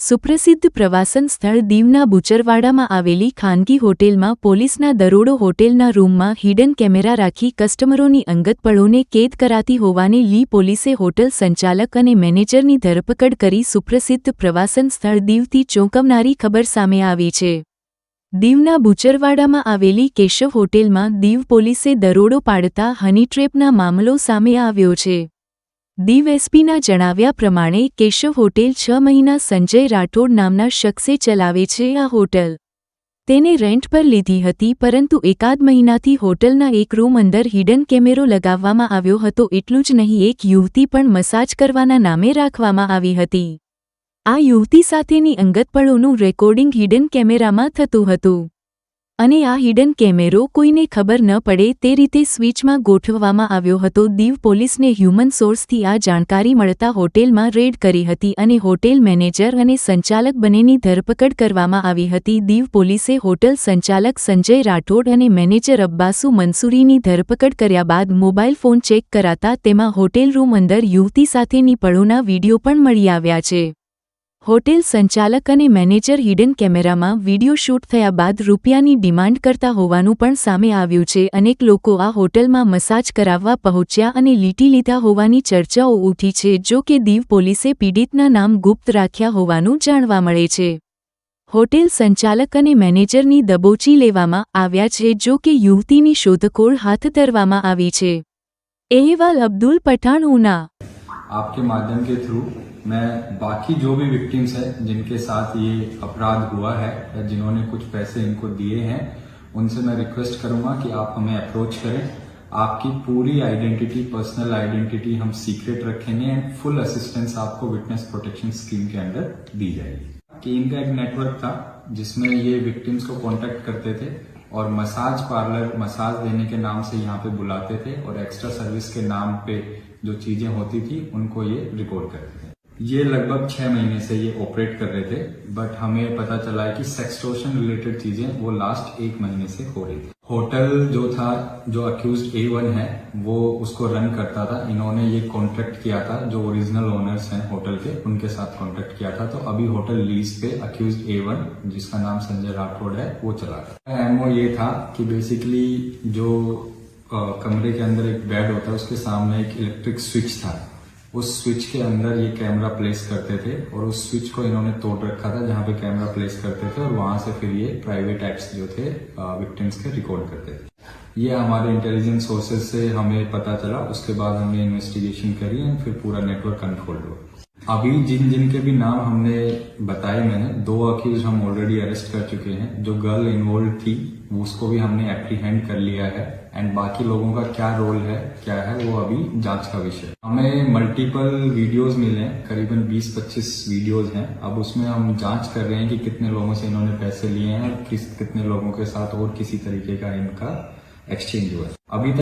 સુપ્રસિદ્ધ પ્રવાસન સ્થળ દીવના બુચરવાડામાં આવેલી ખાનગી હોટેલમાં પોલીસના દરોડો હોટેલના રૂમમાં હિડન કેમેરા રાખી કસ્ટમરોની અંગત પળોને કેદ કરાતી હોવાને લઈ પોલીસે હોટલ સંચાલક અને મેનેજરની ધરપકડ કરી સુપ્રસિદ્ધ પ્રવાસન સ્થળ દીવથી ચોંકાવનારી ખબર સામે આવી છે। દીવના બુચરવાડામાં આવેલી કેશવ હોટેલમાં દીવ પોલીસે દરોડો પાડતા હનીટ્રેપના મામલો સામે આવ્યો છે। દીવ એસપીના જણાવ્યા પ્રમાણે કેશવ હોટેલ 6 મહિના સંજય રાઠોડ નામના શખ્સે ચલાવે છે। આ હોટલ તેને રેન્ટ પર લીધી હતી, પરંતુ એકાદ મહિનાથી હોટલના એક રૂમ અંદર હિડન કેમેરો લગાવવામાં આવ્યો હતો। એટલું જ નહીં, એક યુવતી પણ મસાજ કરવાના નામે રાખવામાં આવી હતી। આ યુવતી સાથેની અંગત પળોનું રેકોર્ડિંગ હિડન કેમેરામાં થતું હતું અને આ હિડન કેમેરો કોઈને ખબર ન પડે તે રીતે સ્વિચમાં ગોઠવવામાં આવ્યો હતો। દીવ પોલીસને હ્યુમન સોર્સથી આ જાણકારી મળતા હોટેલમાં રેડ કરી હતી અને હોટેલ મેનેજર અને સંચાલક બંનેની ધરપકડ કરવામાં આવી હતી। દીવ પોલીસે હોટલ સંચાલક સંજય રાઠોડ અને મેનેજર અબ્બાસુ મંસૂરીની ધરપકડ કર્યા બાદ મોબાઈલ ફોન ચેક કરાતા તેમાં હોટેલ રૂમ અંદર યુવતી સાથેની પળોના વીડિયો પણ મળી આવ્યા છે। હોટેલ સંચાલક અને મેનેજર હિડન કેમેરામાં વીડિયો શૂટ થયા બાદ રૂપિયાની ડિમાન્ડ કરતા હોવાનું પણ સામે આવ્યું છે। અનેક લોકો આ હોટલમાં મસાજ કરાવવા પહોંચ્યા અને લીટી લીધા હોવાની ચર્ચાઓ ઉઠી છે। જો કે દીવ પોલીસે પીડિતના નામ ગુપ્ત રાખ્યા હોવાનું જાણવા મળે છે। હોટેલ સંચાલક અને મેનેજરની દબોચી લેવામાં આવ્યા છે, જો કે યુવતીની શોધખોળ હાથ ધરવામાં આવી છે। अहवाल अब्दुल पठान ऊना। आपके माध्यम के थ्रू मैं बाकी जो भी विक्टिम्स हैं जिनके साथ ये अपराध हुआ है या जिन्होंने कुछ पैसे इनको दिए हैं, उनसे मैं रिक्वेस्ट करूंगा कि आप हमें अप्रोच करें। आपकी पूरी आइडेंटिटी, पर्सनल आइडेंटिटी हम सीक्रेट रखेंगे एंड फुल असिस्टेंस आपको विटनेस प्रोटेक्शन स्कीम के अंडर दी जाएगी। कि इनका एक नेटवर्क था जिसमें ये विक्टिम्स को कॉन्टेक्ट करते थे और मसाज पार्लर, मसाज देने के नाम से यहाँ पे बुलाते थे और एक्स्ट्रा सर्विस के नाम पे जो चीजें होती थी उनको ये रिपोर्ट करते थे। ये लगभग 6 महीने से ये ऑपरेट कर रहे थे, बट हमें पता चला है कि सेक्सटोर्शन रिलेटेड चीजें वो लास्ट 1 महीने से हो रही थी। होटल जो था, जो अक्यूज्ड A1 है, वो उसको रन करता था। इन्होंने ये कॉन्ट्रैक्ट किया था, जो ओरिजिनल ओनर्स हैं होटल के, उनके साथ कॉन्ट्रैक्ट किया था। तो अभी होटल लीज पे अक्यूज्ड A1, जिसका नाम संजय राठौड़ है, वो चला था। एमओ ये था कि बेसिकली जो कमरे के अंदर एक बेड होता है, उसके सामने एक इलेक्ट्रिक स्विच था। उस स्विच के अंदर ये कैमरा प्लेस करते थे और उस स्विच को इन्होंने तोड़ रखा था जहां पे कैमरा प्लेस करते थे, और वहां से फिर ये प्राइवेट एक्ट्स जो थे विक्टिम्स के रिकॉर्ड करते थे। ये हमारे इंटेलिजेंस सोर्सेज से हमें पता चला। उसके बाद हमने इन्वेस्टिगेशन करी और फिर पूरा नेटवर्क अनफोल्ड हुआ। अभी जिन जिन के भी नाम हमने बताए, मैंने 2 अक्यूज हम ऑलरेडी अरेस्ट कर चुके हैं। जो गर्ल इन्वॉल्व थी उसको भी हमने एप्रीहेंड कर लिया है एंड बाकी लोगों का क्या रोल है, क्या है, वो अभी जांच का विषय। हमें मल्टीपल वीडियोस मिले हैं, करीबन 20-25 वीडियोस हैं। अब उसमें हम जांच कर रहे हैं कि कितने लोगों से इन्होंने पैसे लिए हैं और कितने लोगों के साथ और किसी तरीके का इनका एक्सचेंज हुआ है। अभी तक